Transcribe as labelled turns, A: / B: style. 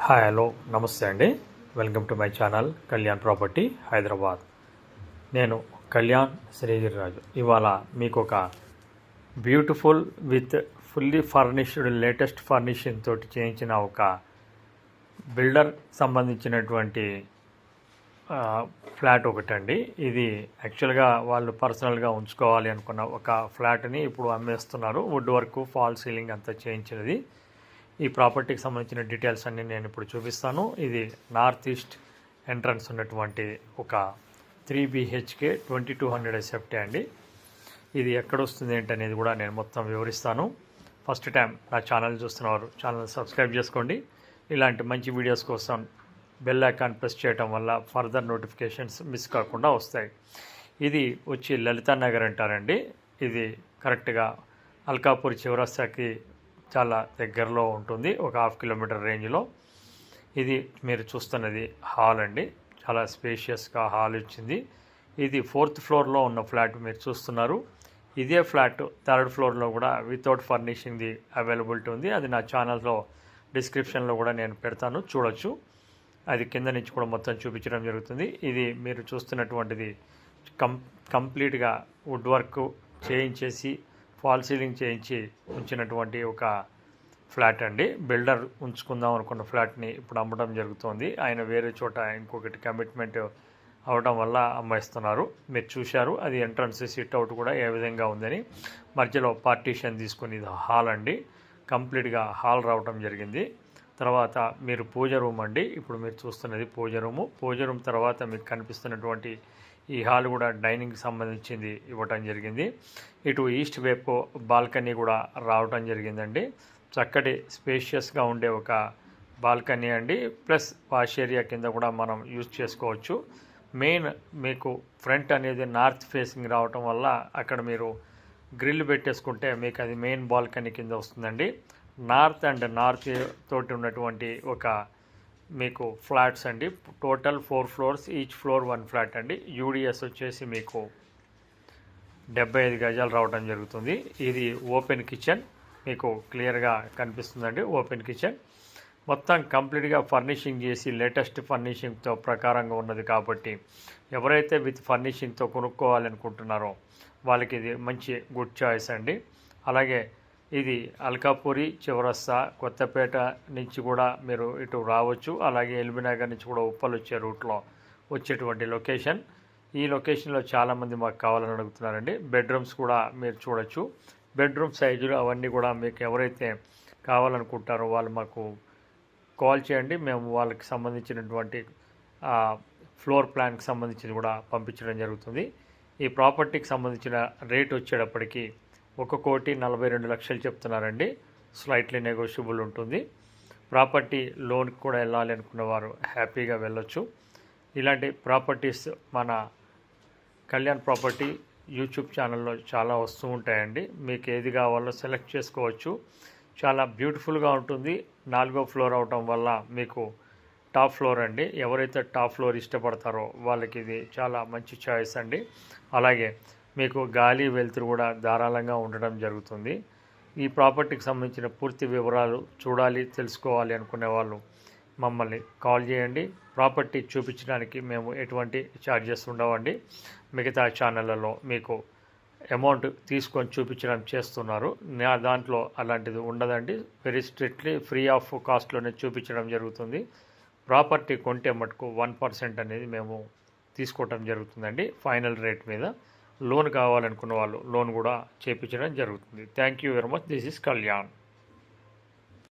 A: Hi hello నమస్తే అండి. Welcome to my channel Kalyan property Hyderabad. నేను కళ్యాణ్ శ్రీగిరిరాజు. ఇవాళ మీకు ఒక beautiful with fully furnished latest furnishing తోటి చేయించిన ఒక బిల్డర్ సంబంధించినటువంటి ఫ్లాట్ ఒకటండి. ఇది యాక్చువల్గా వాళ్ళు పర్సనల్గా ఉంచుకోవాలి అనుకున్న ఒక ఫ్లాట్ని ఇప్పుడు అమ్మేస్తున్నారు. వుడ్ వర్క్, ఫాల్ సీలింగ్ అంతా చేయించినది. ఈ ప్రాపర్టీకి సంబంధించిన డీటెయిల్స్ అన్నీ నేను ఇప్పుడు చూపిస్తాను. ఇది నార్త్ ఈస్ట్ ఎంట్రన్స్ ఉన్నటువంటి ఒక 3 BHK 2200 SFT అండి. ఇది ఎక్కడ వస్తుంది ఏంటనేది కూడా నేను మొత్తం వివరిస్తాను. ఫస్ట్ టైం నా ఛానల్ చూస్తున్నవారు ఛానల్ సబ్స్క్రైబ్ చేసుకోండి. ఇలాంటి మంచి వీడియోస్ కోసం బెల్ ఐకాన్ ప్రెస్ చేయడం వల్ల ఫర్దర్ నోటిఫికేషన్స్ మిస్ కాకుండా వస్తాయి. ఇది వచ్చి లలితా నగర్ అంటారండి. ఇది కరెక్ట్గా అల్కాపూర్ చౌరస్తాకి చాలా దగ్గరలో ఉంటుంది, ఒక 1/2 కిలోమీటర్ రేంజ్లో. ఇది మీరు చూస్తున్నది హాల్ అండి. చాలా స్పేషియస్గా హాల్ ఇచ్చింది. ఇది 4th ఫ్లోర్లో ఉన్న ఫ్లాట్ మీరు చూస్తున్నారు. ఇదే ఫ్లాట్ 3rd ఫ్లోర్లో కూడా వితౌట్ ఫర్నిషింగ్ది అవైలబిలిటీ ఉంది. అది నా ఛానల్లో డిస్క్రిప్షన్లో కూడా నేను పెడతాను, చూడొచ్చు. అది కింద నుంచి కూడా మొత్తం చూపించడం జరుగుతుంది. ఇది మీరు చూస్తున్నటువంటిది కంప్లీట్గా వుడ్ వర్క్ చేయించేసి ఫాల్ సీలింగ్ చేయించి ఉంచినటువంటి ఒక ఫ్లాట్ అండి. బిల్డర్ ఉంచుకుందాం అనుకున్న ఫ్లాట్ని ఇప్పుడు అమ్మడం జరుగుతుంది. ఆయన వేరే చోట ఇంకొకటి కమిట్మెంట్ అవడం వల్ల అమ్మేస్తున్నారు. మీరు చూశారు అది ఎంట్రన్స్, సిట్ అవుట్ కూడా ఏ విధంగా ఉందని. మధ్యలో పార్టీషన్ తీసుకుని ఇది హాల్ అండి. కంప్లీట్గా హాల్ రావడం జరిగింది. తర్వాత మీరు పూజ రూమ్ అండి. ఇప్పుడు మీరు చూస్తున్నది పూజ రూము. పూజ రూమ్ తర్వాత మీకు కనిపిస్తున్నటువంటి ఈ హాల్ కూడా డైనింగ్కి సంబంధించింది ఇవ్వటం జరిగింది. ఇటు ఈస్ట్ వైపు బాల్కనీ కూడా రావటం జరిగిందండి. చక్కటి స్పేషియస్గా ఉండే ఒక బాల్కనీ అండి. ప్లస్ వాష్ ఏరియా కింద కూడా మనం యూజ్ చేసుకోవచ్చు. మెయిన్ మీకు ఫ్రంట్ అనేది నార్త్ ఫేసింగ్ రావటం వల్ల అక్కడ మీరు గ్రిల్ పెట్టేసుకుంటే మీకు అది మెయిన్ బాల్కనీ కింద వస్తుందండి. నార్త్ అండ్ నార్త్ తోటి ఉన్నటువంటి ఒక మీకు ఫ్లాట్స్ అండి. Total 4 floors, each floor 1 flat అండి. యూడిఎస్ వచ్చేసి మీకు 75 గజాలు రావడం జరుగుతుంది. ఇది ఓపెన్ కిచెన్ మీకు క్లియర్గా కనిపిస్తుందండి. ఓపెన్ కిచెన్ మొత్తం కంప్లీట్గా ఫర్నిషింగ్ చేసి లేటెస్ట్ ఫర్నిషింగ్తో ప్రకారంగా ఉన్నది కాబట్టి ఎవరైతే విత్ ఫర్నిషింగ్తో కొనుక్కోవాలనుకుంటున్నారో వాళ్ళకి ఇది మంచి గుడ్ చాయిస్ అండి. అలాగే ఇది అల్కాపూరి చౌరస్తా కొత్తపేట నుంచి కూడా మీరు ఇటు రావచ్చు. అలాగే ఎల్బీనగర్ నుంచి కూడా ఉప్పల్ వచ్చే రూట్లో వచ్చేటువంటి లొకేషన్. ఈ లొకేషన్లో చాలామంది మాకు కావాలని అడుగుతున్నారండి. బెడ్రూమ్స్ కూడా మీరు చూడొచ్చు. బెడ్రూమ్ సైజులు అవన్నీ కూడా మీకు ఎవరైతే కావాలనుకుంటారో వాళ్ళు మాకు కాల్ చేయండి. మేము వాళ్ళకి సంబంధించినటువంటి ఫ్లోర్ ప్లాన్కి సంబంధించింది కూడా పంపించడం జరుగుతుంది. ఈ ప్రాపర్టీకి సంబంధించిన రేట్ వచ్చేటప్పటికి 1,42,00,000 చెప్తున్నారండి. స్లైట్లీ నెగోషియబుల్ ఉంటుంది. ప్రాపర్టీ లోన్కి కూడా వెళ్ళాలి అనుకున్న వారు హ్యాపీగా వెళ్ళొచ్చు. ఇలాంటి ప్రాపర్టీస్ మన కళ్యాణ్ ప్రాపర్టీ యూట్యూబ్ ఛానల్లో చాలా వస్తూ ఉంటాయండి. మీకు ఏది కావాలో సెలెక్ట్ చేసుకోవచ్చు. చాలా బ్యూటిఫుల్గా ఉంటుంది. 4వ ఫ్లోర్ అవటం వల్ల మీకు టాప్ ఫ్లోర్ అండి. ఎవరైతే టాప్ ఫ్లోర్ ఇష్టపడతారో వాళ్ళకి ఇది చాలా మంచి చాయిస్ అండి. అలాగే మీకు గాలి వెలుతురు కూడా ధారాళంగా ఉండడం జరుగుతుంది. ఈ ప్రాపర్టీకి సంబంధించిన పూర్తి వివరాలు చూడాలి, తెలుసుకోవాలి అనుకునే వాళ్ళు మమ్మల్ని కాల్ చేయండి. ప్రాపర్టీ చూపించడానికి మేము ఎటువంటి ఛార్జెస్ ఉండవండి. మిగతా ఛానళ్ళలో మీకు అమౌంట్ తీసుకొని చూపించడం చేస్తున్నారు. నా దాంట్లో అలాంటిది ఉండదండి. వెరీ స్ట్రిక్ట్లీ ఫ్రీ ఆఫ్ కాస్ట్లోనే చూపించడం జరుగుతుంది. ప్రాపర్టీ కొంటే మటుకు 1% అనేది మేము తీసుకోవటం జరుగుతుందండి ఫైనల్ రేట్ మీద. లోన్ కావాలనుకున్న వాళ్ళు లోన్ కూడా చేయించడం జరుగుతుంది. Thank you very much. This is Kalyan.